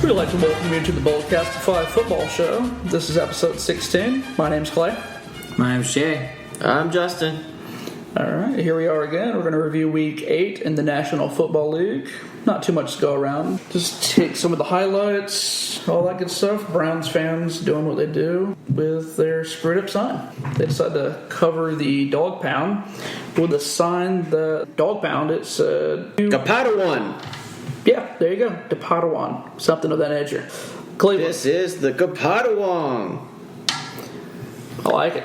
We'd like to welcome you to the Boldcastify football show. This is episode 16. My name's Clay. My name's Jay. I'm Justin. All right, here we are again. We're going to review Week 8 in the National Football League. Not too much to go around. Just take some of the highlights, all that good stuff. Browns fans doing what they do with their screwed up sign. They decided to cover the dog pound with a sign, the dog pound, it said... Kapadawan. Yeah, there you go. Kapadawan. Something of that nature. Cleveland. This is the Kapadawan. I like it.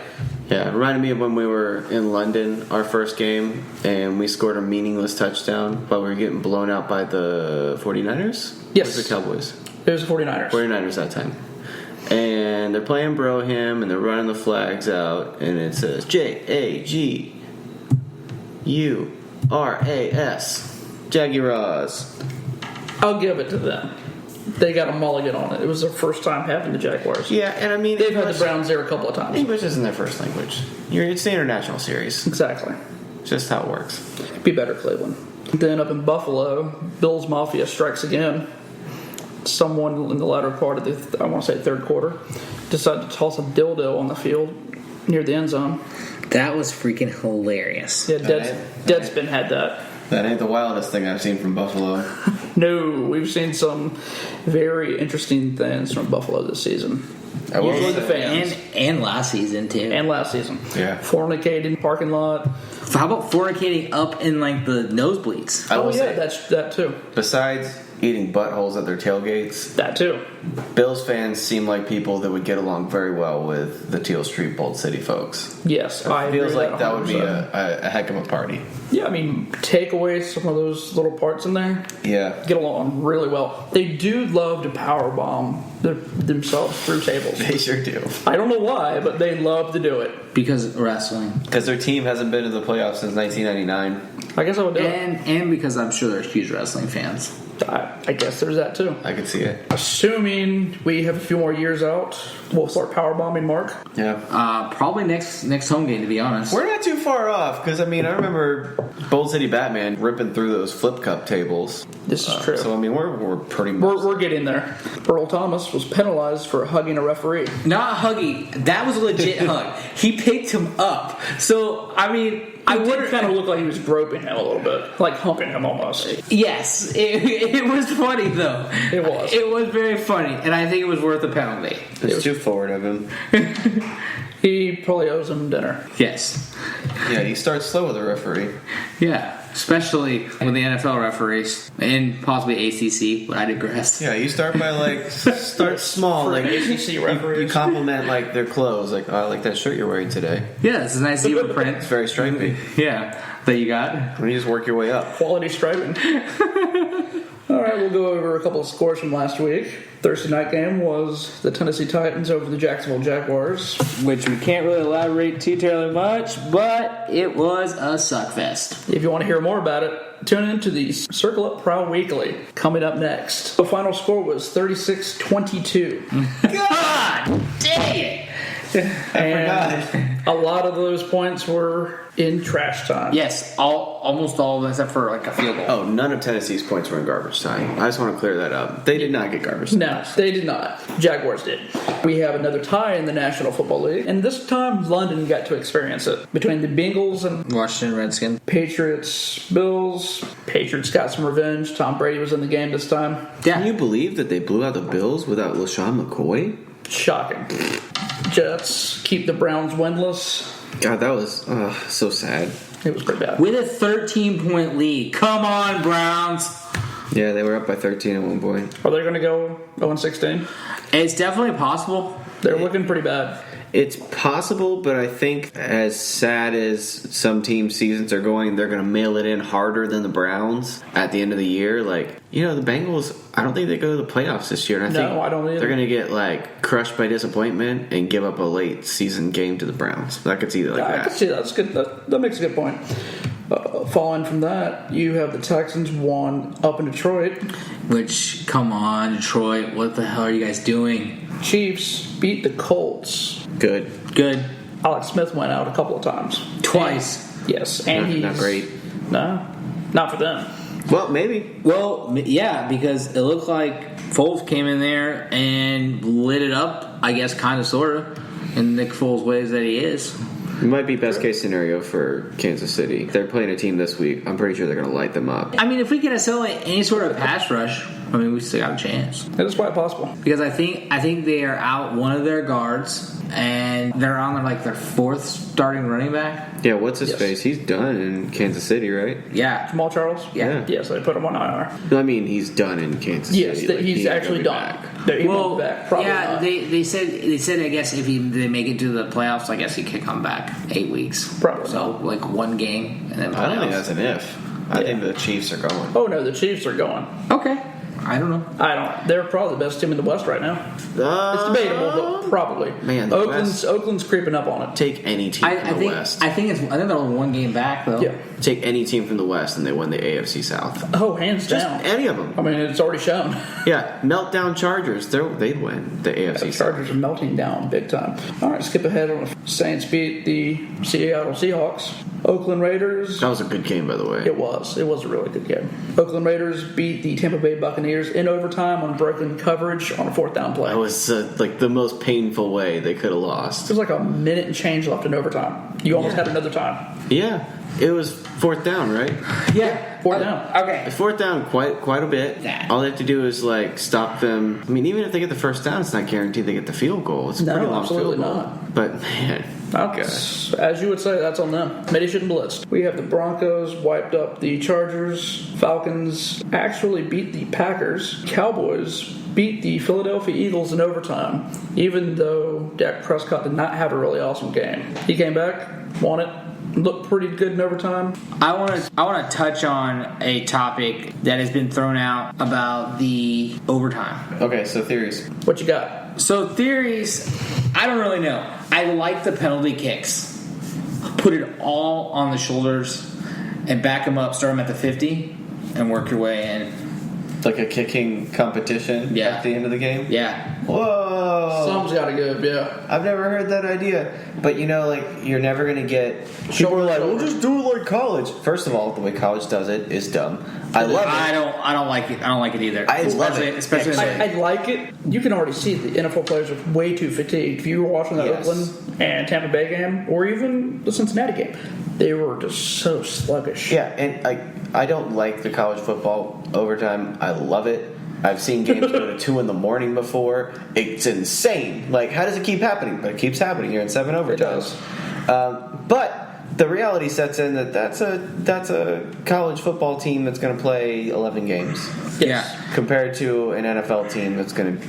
Yeah, it reminded me of when we were in London, our first game, and we scored a meaningless touchdown, but we were getting blown out by the 49ers? Yes. Or the Cowboys? It was the 49ers. 49ers that time. And they're playing Broham, and they're running the flags out, and it says Jaguars. Jaguars. I'll give it to them. They got a mulligan on it. It was their first time having the Jaguars. Yeah, and I mean... They've had the Browns there a couple of times. English isn't their first language. It's the international series. Exactly. Just how it works. Be better, Cleveland. Then up in Buffalo, Bills Mafia strikes again. Someone in the latter part of the, I want to say third quarter, decided to toss a dildo on the field near the end zone. That was freaking hilarious. Yeah, Deadspin had that. That ain't the wildest thing I've seen from Buffalo. No, we've seen some very interesting things from Buffalo this season. Usually the fans. And last season, too. And last season. Yeah. Fornicating, parking lot. How about fornicating up in, like, the nosebleeds? I will yeah, say, that's that too. besides eating buttholes at their tailgates, That too. Bills fans seem like people that would get along very well with the Teal Street Bold City folks. Yes, I It feels agree with like that would be 100%. a heck of a party. Yeah, I mean, take away some of those little parts in there, Yeah. get along really well. They do love to powerbomb themselves through tables. They sure do. I don't know why, but they love to do it. Because of wrestling. Because their team hasn't been to the playoffs since 1999. I guess I would do it. And because I'm sure they're huge wrestling fans. I guess there's that too. I could see it. Assuming we have a few more years out, we'll start powerbombing Mark. Yeah. Probably next home game, to be honest. We're not too far off, because, I mean, I remember Bold City Batman ripping through those flip cup tables. This is true. So, I mean, we're pretty much... We're getting there. Earl Thomas was penalized for hugging a referee. Not hugging. That was a legit hug. He picked him up. So, I mean... I would kind of look like he was groping him a little bit, like humping him almost. Yes, it was funny though. It was. It was very funny, and I think it was worth a penalty. It's too forward of him. He probably owes him dinner. Yes. Yeah, he starts slow with a referee. Yeah, especially with the NFL referees and possibly ACC, but I digress. Yeah, you start by start small, For like ACC referees. You compliment like their clothes, like, oh, I like that shirt you're wearing today. Yeah, it's a nice zebra print. It's very stripy. Yeah, that you got. And you just work your way up. Quality striping. All right, we'll go over a couple of scores from last week. Thursday night game was the Tennessee Titans over the Jacksonville Jaguars. Which we can't really elaborate too terribly much, but it was a suckfest. If you want to hear more about it, tune in to the Circle Up Prowl Weekly coming up next. The final score was 36-22. God dang it! I forgot. A lot of those points were in trash time. Yes, almost all of them except for like a field goal. Oh, none of Tennessee's points were in garbage time. I just want to clear that up. They did not get garbage time. No, they did not. Jaguars did. We have another tie in the National Football League, and this time London got to experience it. Between the Bengals and Washington Redskins. Patriots, Bills. Patriots got some revenge. Tom Brady was in the game this time. Yeah. Can you believe that they blew out the Bills without LaShawn McCoy? Shocking. Jets keep the Browns winless. God, that was so sad. It was pretty bad. With a 13-point lead. Come on, Browns. Yeah, they were up by 13 at one point. Are they going to go 0-16? It's definitely possible. They're looking pretty bad. It's possible, but I think as sad as some team seasons are going, they're going to mail it in harder than the Browns at the end of the year. Like, the Bengals, I don't think they go to the playoffs this year. And I think I don't either. They're going to get, crushed by disappointment and give up a late season game to the Browns. I could see that I can see that. That's good. That makes a good point. Following from that, you have the Texans won up in Detroit. Which, come on, Detroit. What the hell are you guys doing? Chiefs beat the Colts. Good. Alex Smith went out a couple of times. Twice. Yes. And he's Not great. No, not for them. Well, maybe. Well, yeah, because it looked like Foles came in there and lit it up, I guess, kind of, sort of, in Nick Foles' ways that he is. It might be best case scenario for Kansas City. They're playing a team this week. I'm pretty sure they're going to light them up. I mean, if we can assimilate any sort of pass rush, I mean, we still got a chance. That is quite possible. Because I think they are out one of their guards, and they're on their fourth starting running back. Yeah, what's his Yes. face? He's done in Kansas City, right? Yeah. Jamal Charles? Yeah. Yes, they put him on IR. No, I mean, he's done in Kansas Yes, City. Like, he's ain't actually gonna done. be back. He won't be back. Probably yeah, not. they said I guess if they make it to the playoffs, I guess he could come back 8 weeks. Probably so not. like one game and then playoffs. I don't think that's an if. I think the Chiefs are going. Oh, no, the Chiefs are going. Okay. I don't know. They're probably the best team in the West right now. It's debatable, but probably. Man, the West. Oakland's creeping up on it. Take any team from the West. I think they're only one game back though. Yeah. Take any team from the West, and they win the AFC South. Oh, hands Just down. any of them. I mean, it's already shown. Yeah, meltdown Chargers. They'd win the AFC The South. Chargers are melting down big time. All right, skip ahead on the Saints beat the Seattle Seahawks. Oakland Raiders. That was a good game, by the way. It was a really good game. Oakland Raiders beat the Tampa Bay Buccaneers in overtime on broken coverage on a fourth down play. That was like the most painful way they could have lost. There was like a minute and change left in overtime. You almost had another time. Yeah, it was fourth down, right? Yeah. Fourth down. Okay. It's fourth down quite a bit. Yeah. All they have to do is stop them. I mean, even if they get the first down, it's not guaranteed they get the field goal. It's a No, pretty long absolutely field goal. not. But man, That's, as you would say, that's on them. Maybe shouldn't blitz. We have the Broncos wiped up the Chargers. Falcons actually beat the Packers. Cowboys beat the Philadelphia Eagles in overtime, even though Dak Prescott did not have a really awesome game. He came back, won it, looked pretty good in overtime. I want to touch on a topic that has been thrown out about the overtime. okay. So theories. What you got? So theories, I don't really know. I like the penalty kicks. Put it all on the shoulders and back them up. Start them at the 50 and work your way in. Like a kicking competition Yeah. at the end of the game. Yeah. Whoa. Some's got to give, yeah. I've never heard that idea. But you're never going to get. People are like, we'll just do it like college. First of all, the way college does it is dumb. I love it. I don't like it. I don't like it either. I love it. Especially I like it. You can already see the NFL players are way too fatigued. If you were watching that Yes. Oakland and Tampa Bay game, or even the Cincinnati game, they were just so sluggish. Yeah, and I don't like the college football overtime. I love it. I've seen games go to 2 a.m. before. It's insane. Like, how does it keep happening? But it keeps happening. You're in 7 overtimes. It does. But the reality sets in that that's a college football team that's going to play 11 games Yeah. compared to an NFL team that's going to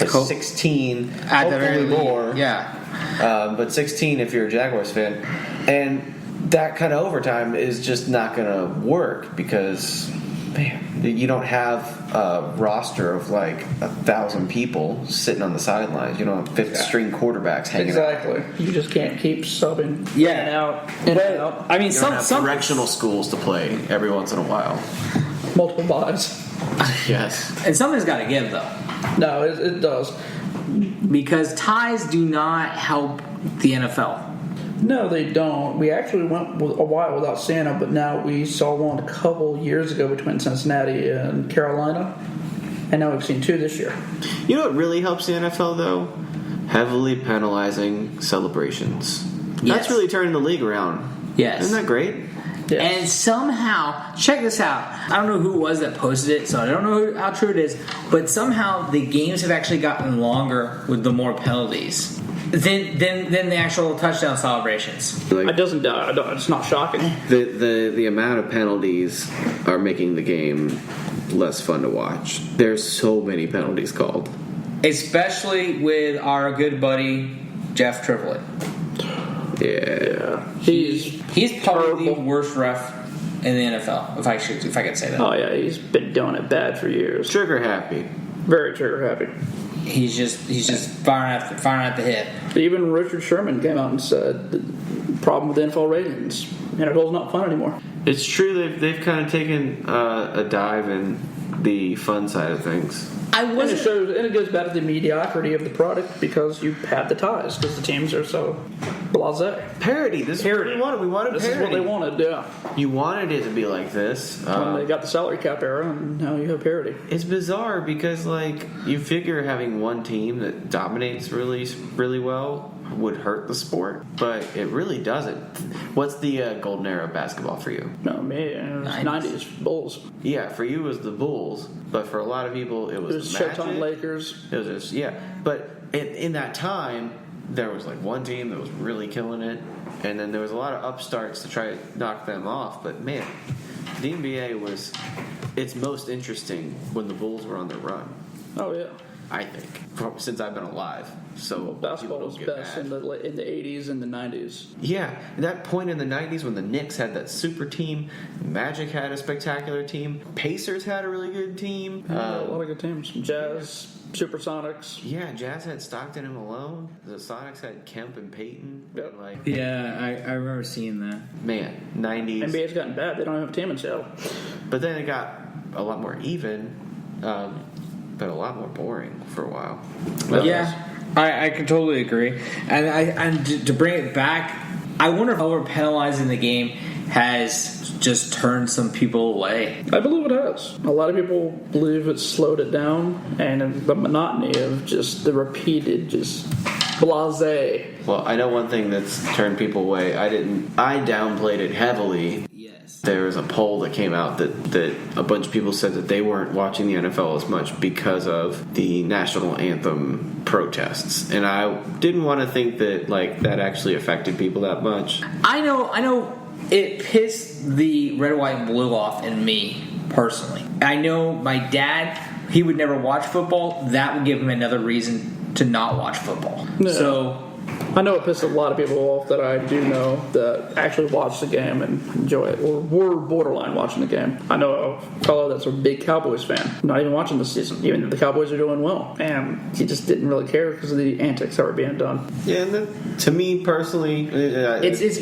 play 16, At the very hopefully more. least. Yeah. But 16 if you're a Jaguars fan. And that kind of overtime is just not going to work because, man, you don't have a roster of like 1,000 people sitting on the sidelines. You don't have fifth-string quarterbacks hanging out. Exactly. You just can't keep subbing Yeah. in and out, in and out. I mean, You don't have some directional schools to play every once in a while. Multiple buys. Yes. and something's got to give though, No, it does. because ties do not help the NFL. No, they don't. We actually went a while without Santa, but now we saw one a couple years ago between Cincinnati and Carolina, and now we've seen 2 this year. You know what really helps the NFL, though? Heavily penalizing celebrations. Yes. That's really turning the league around. Yes. Isn't that great? Yes. And somehow, check this out. I don't know who it was that posted it, so I don't know how true it is. But somehow the games have actually gotten longer with the more penalties than the actual touchdown celebrations. It doesn't. It's not shocking. The amount of penalties are making the game less fun to watch. There's so many penalties called. Especially with our good buddy Jeff Tripoli. Yeah. He's probably terrible. the worst ref in the NFL, if I could say that. Oh yeah, he's been doing it bad for years. Trigger happy. Very trigger happy. He's just firing at the hip. Even Richard Sherman came out and said the problem with NFL ratings. NFL's not fun anymore. It's true they've kind of taken a dive in the fun side of things. I And wasn't. it goes back to the mediocrity of the product because you have the ties because the teams are so blasé. Parody. This is what we wanted. We wanted This parody. is what they wanted, yeah. You wanted it to be like this. And they got the salary cap era, and now you have parity. It's bizarre because, like, you figure having one team that dominates really, really well would hurt the sport, but it really doesn't. What's the golden era of basketball for you? No, me, it was 90s Bulls. Yeah, for you it was the Bulls, but for a lot of people it was the Magic. Showtime Lakers. It was just, yeah. But in that time, there was like one team that was really killing it, and then there was a lot of upstarts to try to knock them off. But man, the NBA was its most interesting when the Bulls were on their run. Oh, yeah. I think since I've been alive. So Basketball was best in the 80s and the 90s. Yeah, that point in the 90s when the Knicks had that super team, Magic had a spectacular team, Pacers had a really good team. A lot of good teams. Jazz, Supersonics. Yeah, Jazz had Stockton and Malone. The Sonics had Kemp and Payton. Yep. Like, Yeah, I remember seeing that. man, 90s. NBA's gotten bad. They don't have a team in Seattle. But then it got a lot more even, but a lot more boring for a while. Yeah, I can totally agree. And to bring it back, I wonder if over penalizing the game has just turned some people away. I believe it has. A lot of people believe it slowed it down, and the monotony of just the repeated, just blasé. Well, I know one thing that's turned people away. I downplayed it heavily. Yes. There was a poll that came out that a bunch of people said that they weren't watching the NFL as much because of the national anthem protests. And I didn't want to think that like that actually affected people that much. I know it pissed the red, white, and blue off in me personally. I know my dad, he would never watch football. That would give him another reason to not watch football. Yeah. So I know it pissed a lot of people off that I do know that actually watch the game and enjoy it, or were borderline watching the game. I know a fellow that's a big Cowboys fan, not even watching this season, even though the Cowboys are doing well. And he just didn't really care because of the antics that were being done. Yeah, and then, to me personally, it's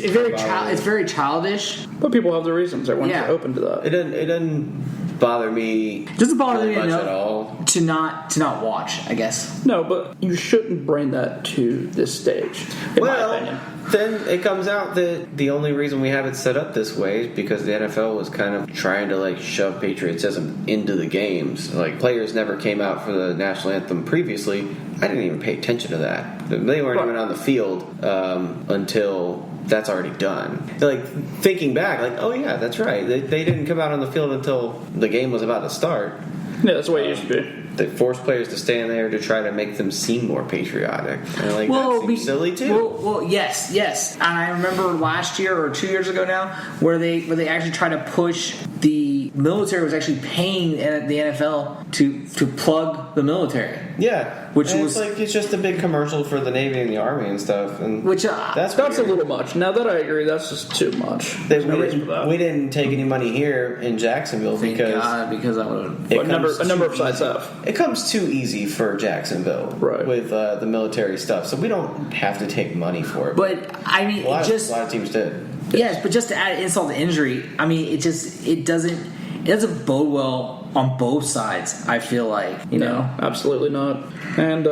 very childish. But people have their reasons. Everyone's open to that. It doesn't bother me. Doesn't bother really me much enough at all. to not watch, I guess. No, but you shouldn't bring that to this stage, in my opinion. Then it comes out that the only reason we have it set up this way is because the NFL was kind of trying to like shove patriotism into the games. Like players never came out for the national anthem previously. I didn't even pay attention to that. They weren't even on the field until that's already done. Like thinking back, like oh yeah, that's right. They didn't come out on the field until the game was about to start. Yeah, that's the way it used to be. They forced players to stand there to try to make them seem more patriotic. And like, that seems silly too. Well, yes. And I remember last year or 2 years ago now, where they actually tried to push the military was actually paying the NFL to plug the military. Yeah, which and was it's just a big commercial for the Navy and the Army and stuff. And which that's a little much. Now that I agree, that's just too much. We didn't take any money here in Jacksonville because I would. A number of sites have. It comes too easy for Jacksonville with the military stuff, so we don't have to take money for it. But I mean, a lot of teams did. Yes, but just to add insult to injury, I mean, it doesn't bode well on both sides. I feel like No, absolutely not. And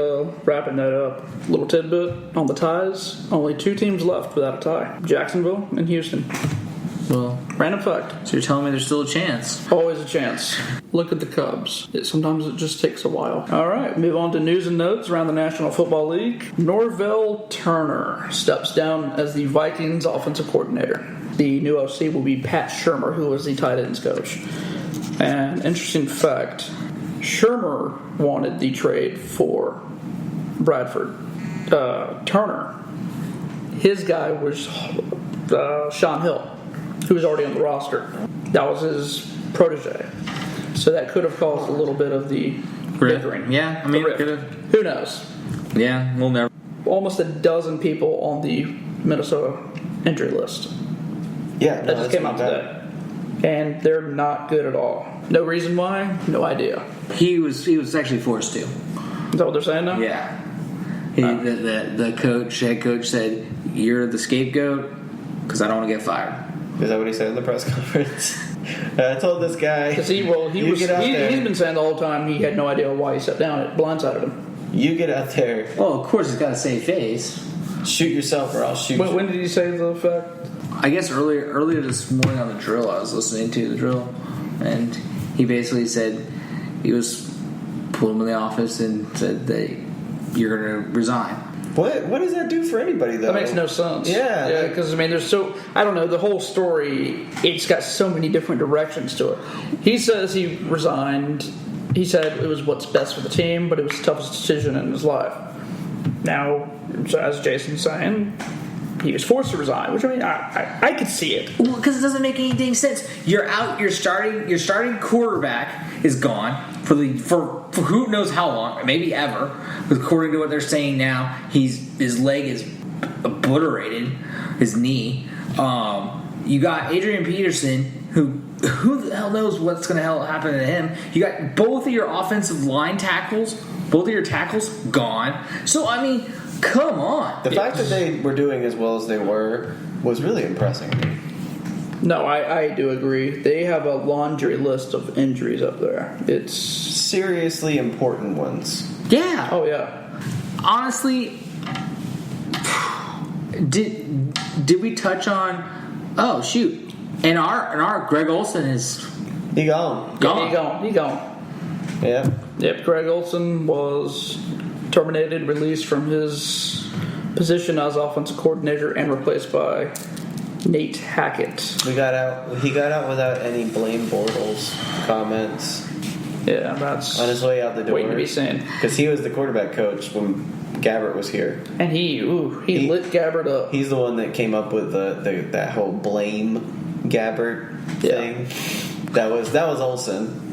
wrapping that up, little tidbit on the ties: only 2 teams left without a tie: Jacksonville and Houston. Well, random fact. So you're telling me there's still a chance? Always a chance. Look at the Cubs. Sometimes it just takes a while. All right, move on to news and notes around the National Football League. Norvell Turner steps down as the Vikings offensive coordinator. The new OC will be Pat Shurmur, who was the tight ends coach. And interesting fact, Shurmur wanted the trade for Bradford. Turner, his guy was Sean Hill, who was already on the roster. That was his protege. So that could have caused a little bit of the bickering. Yeah, I mean, it could have. Who knows? Yeah, we'll never. Almost a dozen people on the Minnesota injury list. Yeah, that just came out today. And they're not good at all. No reason why, no idea. He was actually forced to. Is that what they're saying now? Yeah. The head coach said, "You're the scapegoat because I don't want to get fired." Is that what he said in the press conference? I told this guy. Because he's been saying the whole time he had no idea why he sat down. It blindsided him. You get out there. Well, of course, he's got to save face. Shoot yourself or I'll shoot you. When did he say the fact? I guess earlier this morning on the drill, I was listening to the drill, and he basically said he was pulled him in the office and said that you're going to resign. What does that do for anybody, though? That makes no sense. Yeah. Because, there's I don't know, the whole story, it's got so many different directions to it. He says he resigned. He said it was what's best for the team, but it was the toughest decision in his life. Now, as Jason's saying, he was forced to resign, which I could see it. Well, because it doesn't make any dang sense. You're out. Your starting quarterback is gone for who knows how long, maybe ever. According to what they're saying now, his leg is obliterated, his knee. You got Adrian Peterson, who the hell knows what's going to happen to him. You got both of your offensive line tackles, both of your tackles gone. So come on. The fact that they were doing as well as they were was really impressing me. No, I do agree. They have a laundry list of injuries up there. It's seriously important ones. Yeah. Oh yeah. Honestly, did we touch on? Oh shoot! And our Greg Olsen is he gone. He gone. Yeah. Yep. Greg Olsen was terminated, released from his position as offensive coordinator, and replaced by Nate Hackett. He got out without any blame Bortles comments. Yeah, that's on his way out the door. Waiting to be seen. Because he was the quarterback coach when Gabbert was here, and he lit Gabbert up. He's the one that came up with that whole blame Gabbert thing. That was Olsen.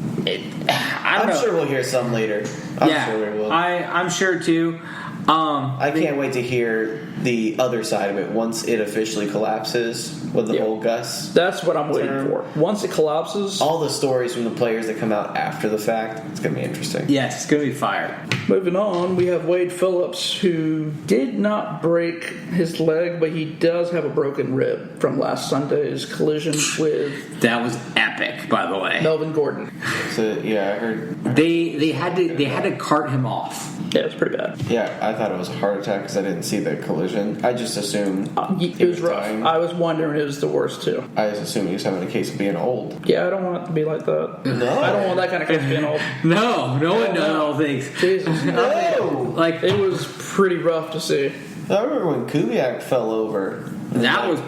I'm sure we'll hear some later. I'm sure we will. I'm sure too. I can't wait to hear the other side of it once it officially collapses with the whole Gus. That's what I'm waiting for. Once it collapses, all the stories from the players that come out after the fact, it's going to be interesting. Yes, it's going to be fire. Moving on, we have Wade Phillips, who did not break his leg, but he does have a broken rib from last Sunday's collision with... That was epic, by the way. Melvin Gordon. So, yeah, I heard... They had to cart him off. Yeah, it was pretty bad. Yeah, I thought it was a heart attack because I didn't see the collision. I just assumed it was rough. Dying. I was wondering it was the worst too. I just assumed he was having a case of being old. Yeah, I don't want it to be like that. No, I don't want that kind of case of being old. No one does all things. Jesus, no. Like it was pretty rough to see. I remember when Kubiak fell over. That was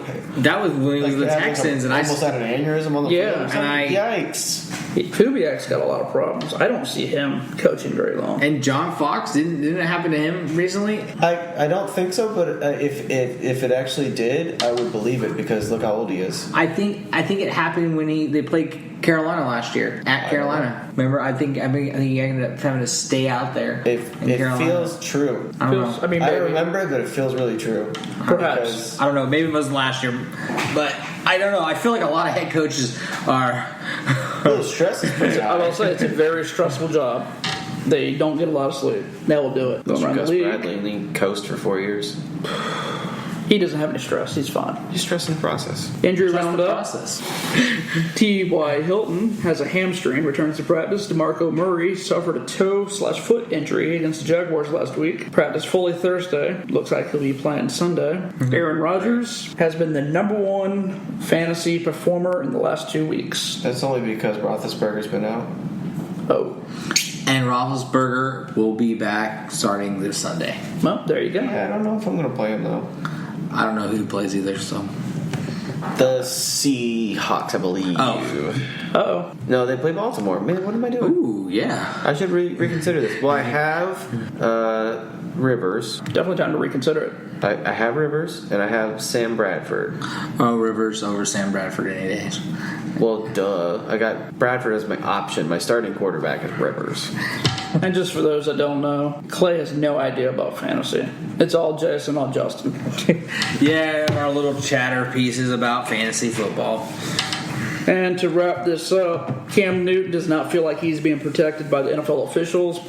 when he was the Texans, and I almost had an aneurysm on the field. Yikes! Kubiak's got a lot of problems. I don't see him coaching very long. And John Fox didn't it happen to him recently? I don't think so, but if it actually did, I would believe it because look how old he is. I think it happened when they played Carolina last year at Carolina. Remember, I think he ended up having to stay out there. It feels true. I don't know. I remember, but it feels really true. Perhaps. I don't know. Maybe it wasn't last year, but I don't know. I feel like a lot of head coaches are. The stress is pretty high. I will say it's a very stressful job. They don't get a lot of sleep. They will do it. Going around the league. Bradley and he coached for 4 years. He doesn't have any stress. He's fine. He's stressing the process. Injury roundup. T.Y. Hilton has a hamstring, returns to practice. DeMarco Murray suffered a toe/foot injury against the Jaguars last week. Practiced fully Thursday. Looks like he'll be playing Sunday. Mm-hmm. Aaron Rodgers has been the #1 fantasy performer in the last 2 weeks. That's only because Roethlisberger's been out. Oh. And Roethlisberger will be back starting this Sunday. Well, there you go. Yeah, I don't know if I'm going to play him, though. I don't know who plays either, so. The Seahawks, I believe. Oh. No, they play Baltimore. Man, what am I doing? Ooh, yeah. I should reconsider this. Well, I have Rivers. Definitely time to reconsider it. I have Rivers, and I have Sam Bradford. Oh, Rivers over Sam Bradford any days. Well, duh. I got Bradford as my option. My starting quarterback is Rivers. And just for those that don't know, Clay has no idea about fantasy. It's all Jason, all Justin. Yeah, our little chatter pieces about fantasy football. And to wrap this up, Cam Newton does not feel like he's being protected by the NFL officials.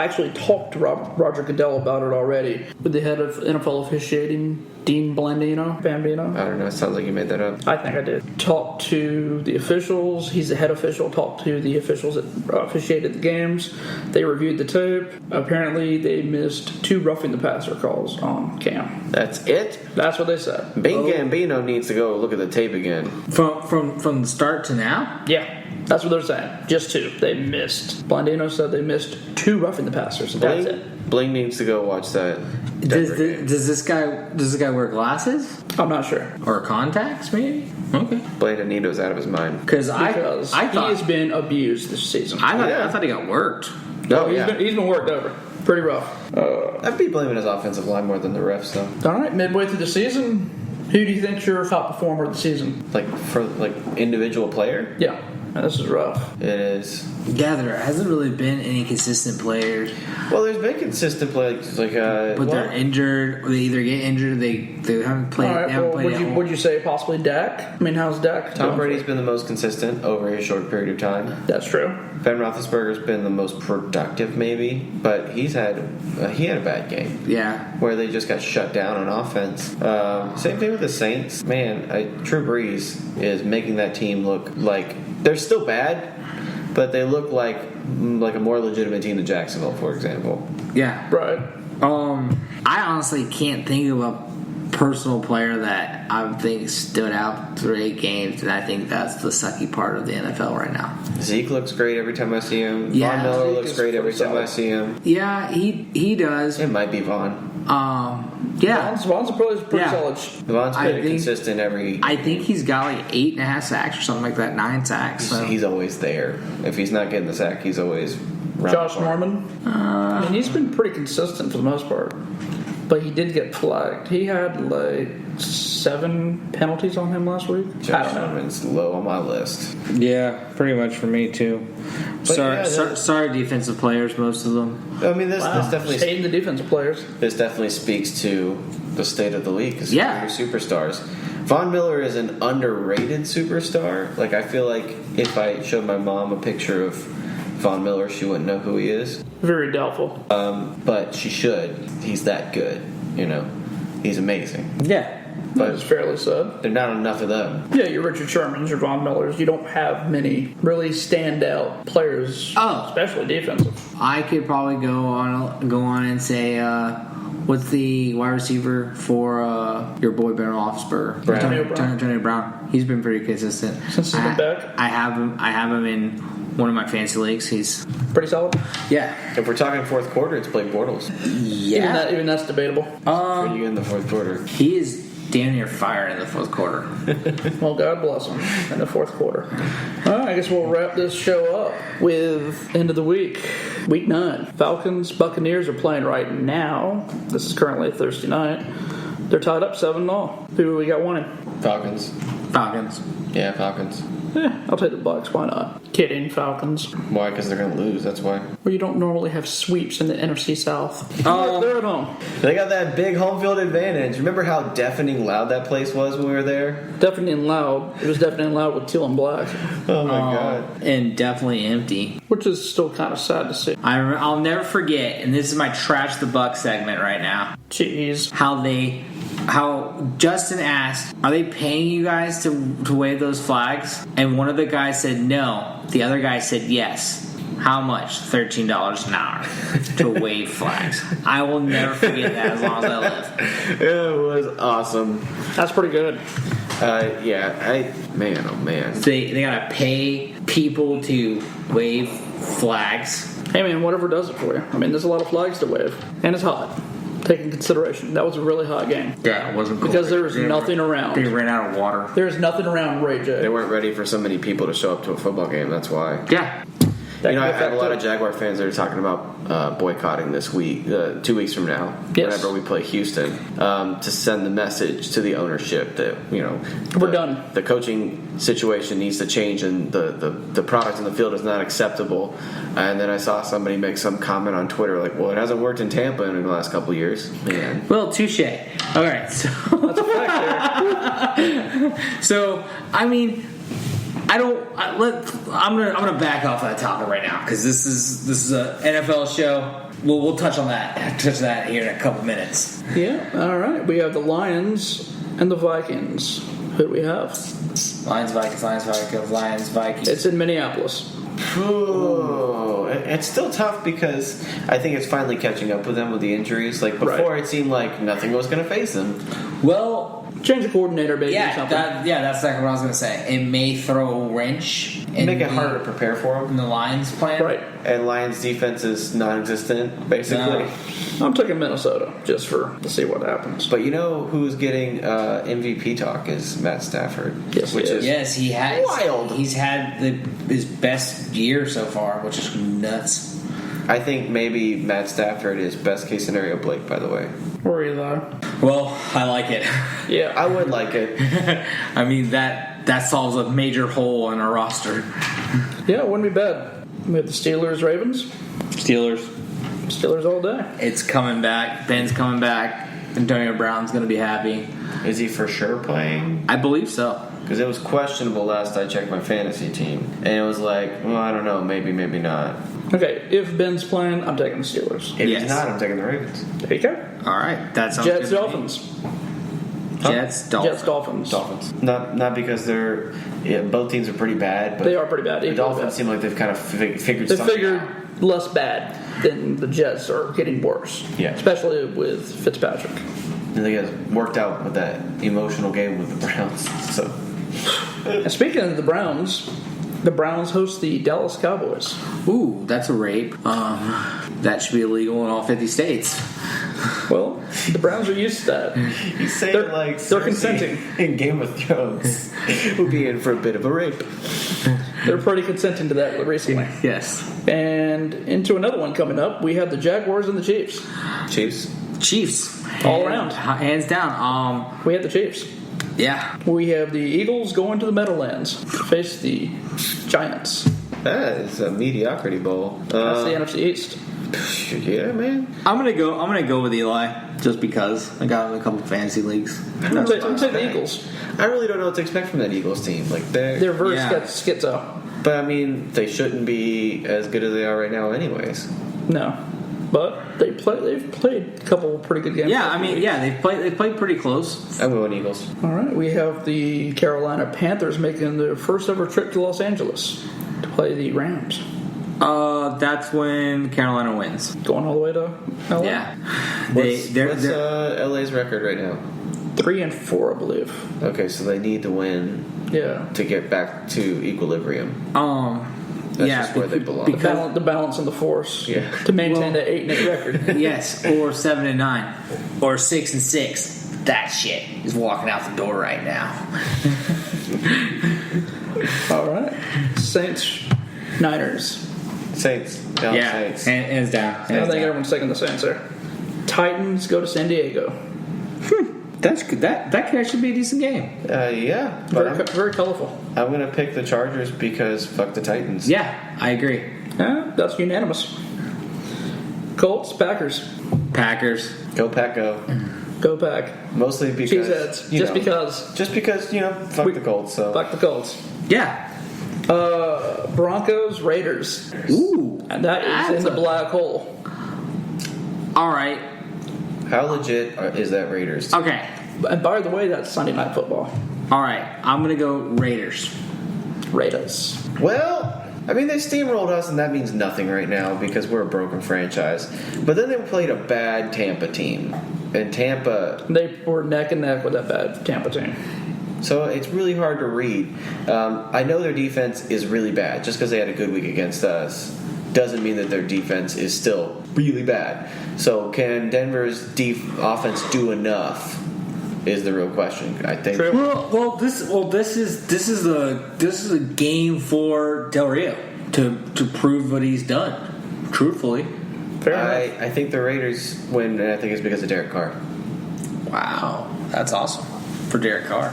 Actually talked to Roger Goodell about it already with the head of NFL officiating, Dean Bambino. I don't know. It sounds like you made that up. I think I did. Talked to the officials. He's the head official. Talked to the officials that officiated the games. They reviewed the tape. Apparently, they missed 2 roughing the passer calls on Cam. That's it? That's what they said. Gambino needs to go look at the tape again. From the start to now? Yeah. That's what they're saying. Just 2. They missed. Blandino said they missed 2 roughing the passers. That's it. Bling needs to go watch that. Does this guy wear glasses I'm not sure. or contacts? Maybe. Okay. Blandonito's out of his mind. Because I he thought has been abused this season. I thought he got worked. No, he's been worked over. Pretty rough. I'd be blaming his offensive line more than the refs, though. All right, midway through the season, who do you think's your top performer of the season? For individual player? Yeah, this is rough. It is. Yeah, there hasn't really been any consistent players. Well, there's been consistent players but they're injured. Or they either get injured. Or they haven't played. All right, they haven't played would you say possibly Dak? I mean, how's Dak? Tom Brady's been the most consistent over a short period of time. That's true. Ben Roethlisberger's been the most productive, maybe, but he had a bad game. Yeah, where they just got shut down on offense. Same thing with the Saints. Man, Drew Brees is making that team look like they're still bad, but they look like a more legitimate team than Jacksonville, for example. yeah. Right. I honestly can't think of a personal player that I think stood out through 8 games, and I think that's the sucky part of the NFL right now. Zeke looks great every time I see him. Yeah, Von Miller Zeke looks is great every time solid. I see him. Yeah, he does. It might be Vaughn. Yeah. Vaughn's pretty Yeah. solid. Vaughn's I pretty think- consistent every. I think he's got like 8.5 sacks or something like that, 9 sacks. So. He's always there. If he's not getting the sack, he's always. Josh Norman. I mean, he's been pretty consistent for the most part, but he did get flagged. He had like 7 penalties on him last week. I Josh don't know. Norman's low on my list. Yeah, pretty much for me too. yeah, Sorry, defensive players, most of them. I mean, this Just definitely hating the defensive players. this definitely speaks to the state of the league because Yeah. your superstars. Von Miller is an underrated superstar. Like, I feel like if I showed my mom a picture of Von Miller, she wouldn't know who he is. Very doubtful. But she should. He's that good. He's amazing. Yeah. That is fairly said. There are not enough of them. Yeah, your Richard Shermans, your Von Millers. You don't have many really standout players, especially defensive. I could probably go on and say, what's the wide receiver for your boy Ben Roethlisberger? Brown. Antonio Brown. He's been pretty consistent. Since he's been back? I have him in one of my fantasy leagues. He's Pretty solid. yeah. If we're talking fourth quarter, it's Blake Bortles. Even that's debatable. For you in the fourth quarter. He is damn near fired in the fourth quarter. Well, God bless him in the fourth quarter. All right, I guess we'll wrap this show up with end of the week. Week 9. Falcons, Buccaneers are playing right now. This is currently a Thursday night. They're tied up 7-0. Who we got winning? Falcons. Yeah, Falcons. Yeah, I'll take the Bucs. Why not? Kidding, Falcons. Why? Because they're going to lose. That's why. Well, you don't normally have sweeps in the NFC South. Oh. They're at home. They got that big home field advantage. Remember how deafening loud that place was when we were there? Deafening and loud. It was deafening and loud with teal and black, Oh my god. And definitely empty. which is still kind of sad to see. I'll never forget, and this is my Trash the Buck segment right now. Jeez. How Justin asked, are they paying you guys to wave those flags? And one of the guys said no. The other guy said yes. How much? $13 an hour to wave flags. I will never forget that as long as I live. It was awesome. That's pretty good. Man, oh man. They gotta pay people to wave flags. Hey man, whatever does it for you. I mean, there's a lot of flags to wave. And it's hot. Take in consideration. That was a really hot game. Yeah, it wasn't cool. Because there was nothing around. They ran out of water. There's nothing around Ray J. They weren't ready for so many people to show up to a football game, that's why. Yeah. That I could had a lot of affect Jaguar fans that are talking about boycotting this week, 2 weeks from now, Yes. whenever we play Houston, to send the message to the ownership that We're done. The coaching situation needs to change, and the product in the field is not acceptable. And then I saw somebody make some comment on Twitter like, "Well, it hasn't worked in Tampa in the last couple of years." Man, Well, touche. All right, so That's a fact there. so I mean, I'm gonna back off that topic right now because this is a NFL show. We'll touch on that. Here in a couple minutes. Yeah. All right. We have the Lions and the Vikings. Who do we have? Lions, Vikings. It's in Minneapolis. Ooh, it's still tough because I think it's finally catching up with them with the injuries. Like before, It seemed like nothing was going to face them. Well, change the coordinator, maybe. yeah, or something. that's exactly what I was going to say. It may throw a wrench in Make it harder to prepare for them. in the Lions' plan. Right. And Lions' defense is non-existent, basically. No. I'm taking Minnesota just to see what happens. But you know who's getting MVP talk is Matt Stafford. Yes, which he is Yes, he has. wild. He's had his best year so far, which is nuts. I think maybe Matt Stafford is best case scenario Blake, by the way. Where are you though? Well, I like it. Yeah. I would like it. I mean that solves a major hole in our roster. Yeah, it wouldn't be bad. We have the Steelers, Ravens. Steelers all day. It's coming back. Ben's coming back. Antonio Brown's going to be happy. Is he for sure playing? I believe so. Because it was questionable last I checked my fantasy team. And it was like, well, I don't know, maybe not. Okay, if Ben's playing, I'm taking the Steelers. If Yes. he's not, I'm taking the Ravens. There you go. All right, that sounds Jets, good to me. Dolphins. Jets, Dolphins. Jets, Dolphins. Dolphins. Not because they're both teams are pretty bad, but They are pretty bad. the equally Dolphins bad. seem like they've kind of figured They something figured out. less bad than the Jets are getting worse. Yeah. Especially with Fitzpatrick. And they guys worked out with that emotional game with the Browns. So And speaking of the Browns host the Dallas Cowboys. Ooh, that's a rape. That should be illegal in all 50 states. Well, the Browns are used to that. he's saying They're- like they're Cersei consenting. in Game of Thrones will be in for a bit of a rape. They're pretty consenting to that recently. Yes. And into another one coming up, we have the Jaguars and the Chiefs. Chiefs. All around. Hands down. We have the Chiefs. Yeah. We have the Eagles going to the Meadowlands to face the Giants. That is a mediocrity bowl. That's the NFC East. Yeah, man. I'm gonna go with Eli just because I got him in a couple fantasy leagues. I'm going to take the Eagles. I really don't know what to expect from that Eagles team. Like They're very Yeah. schizo. but I mean, they shouldn't be as good as they are right now, anyways. No. But they've played a couple pretty good games. Yeah, I mean, yeah, they played pretty close. I'm going Eagles. All right, we have the Carolina Panthers making their first ever trip to Los Angeles to play the Rams. That's when Carolina wins. Going all the way to LA. Yeah, What's they're LA's record right now? 3-4, I believe. Okay, so they need to win Yeah. to get back to equilibrium. That's yeah, just where they belong. The balance and the force Yeah. to maintain that 8-8 record. yes, or 7-9, or 6-6. That shit is walking out the door right now. All right, Saints, Niners. Saints. No, Yeah, Saints. hands down. I think everyone's taking the Saints there. Titans go to San Diego. That's good. That could actually be a decent game. Yeah, but Very colorful. I'm going to pick the Chargers because fuck the Titans. Yeah, I agree. Yeah, that's unanimous. Colts, Packers. Packers. Go Pack, go. Go Pack. Mostly because Cheeseheads. you Just know, because. Just because fuck the Colts. So Fuck the Colts. Yeah. Broncos, Raiders. Ooh. And that is in the black hole. All right. how legit is that Raiders? Okay. And by the way, that's Sunday Night Football. All right. I'm gonna go Raiders. Raiders. Well, I mean, they steamrolled us, and that means nothing right now because we're a broken franchise. But then they played a bad Tampa team, and Tampa. They were neck and neck with that bad Tampa team. So it's really hard to read. I know their defense is really bad. Just because they had a good week against us doesn't mean that their defense is still really bad. So can Denver's offense do enough? Is the real question. I think. True. This is a game for Del Rio to prove what he's done. Truthfully. Fair enough. I think the Raiders win, and I think it's because of Derek Carr. Wow, that's awesome for Derek Carr.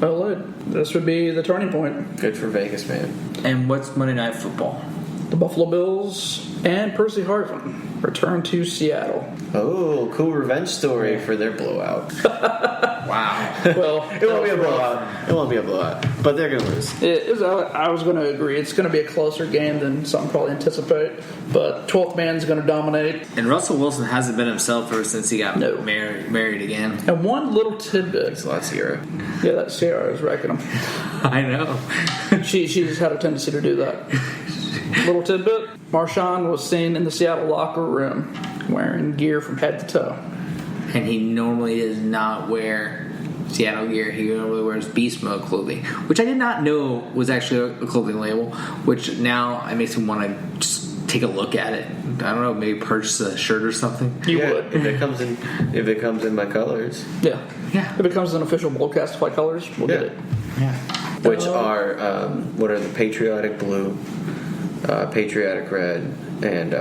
Well, this would be the turning point. Good for Vegas, man. And what's Monday Night Football? The Buffalo Bills And Percy Harvin returned to Seattle. Oh, cool revenge story for their blowout. Wow. Well, It won't be a blowout. It won't be a blowout. But they're going to lose. I was going to agree. It's going to be a closer game than some probably anticipate. But 12th man's going to dominate. And Russell Wilson hasn't been himself ever since he got married again. And one little tidbit. Thanks a lot, Sierra. Yeah, that Sierra is wrecking him. I know. She just had a tendency to do that. Little tidbit. Marshawn was seen in the Seattle locker room wearing gear from head to toe. And he normally does not wear Seattle gear. He normally wears Beast Mode clothing, which I did not know was actually a clothing label, which now it makes me want to just take a look at it. I don't know, maybe purchase a shirt or something. You would. If it comes in my colors. Yeah. Yeah. If it comes in official Boldcastify colors, we'll get it. Yeah. Which are, what are the patriotic blue, patriotic red, and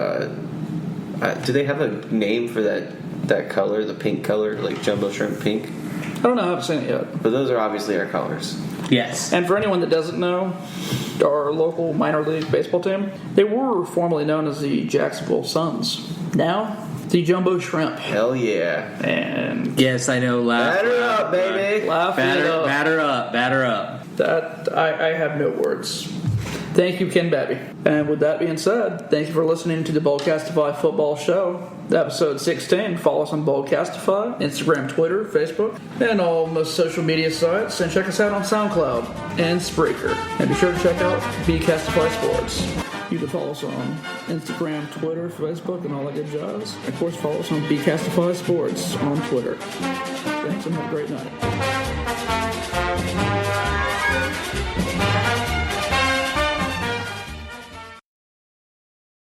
do they have a name for that color, the pink color, like jumbo shrimp pink? I don't know. I haven't seen it yet. But those are obviously our colors. Yes. And for anyone that doesn't know, our local minor league baseball team, they were formerly known as the Jacksonville Suns. Now, the Jumbo Shrimp. Hell yeah. And Yes, I know. Batter up, baby. laugh it up. Batter up. That I have no words. Thank you, Ken Babby. And with that being said, thank you for listening to the Boldcastify Football Show, episode 16. Follow us on Boldcastify, Instagram, Twitter, Facebook, and all most social media sites. And check us out on SoundCloud and Spreaker. And be sure to check out Bcastify Sports. You can follow us on Instagram, Twitter, Facebook, and all that good jazz. Of course, follow us on Bcastify Sports on Twitter. Thanks and have a great night.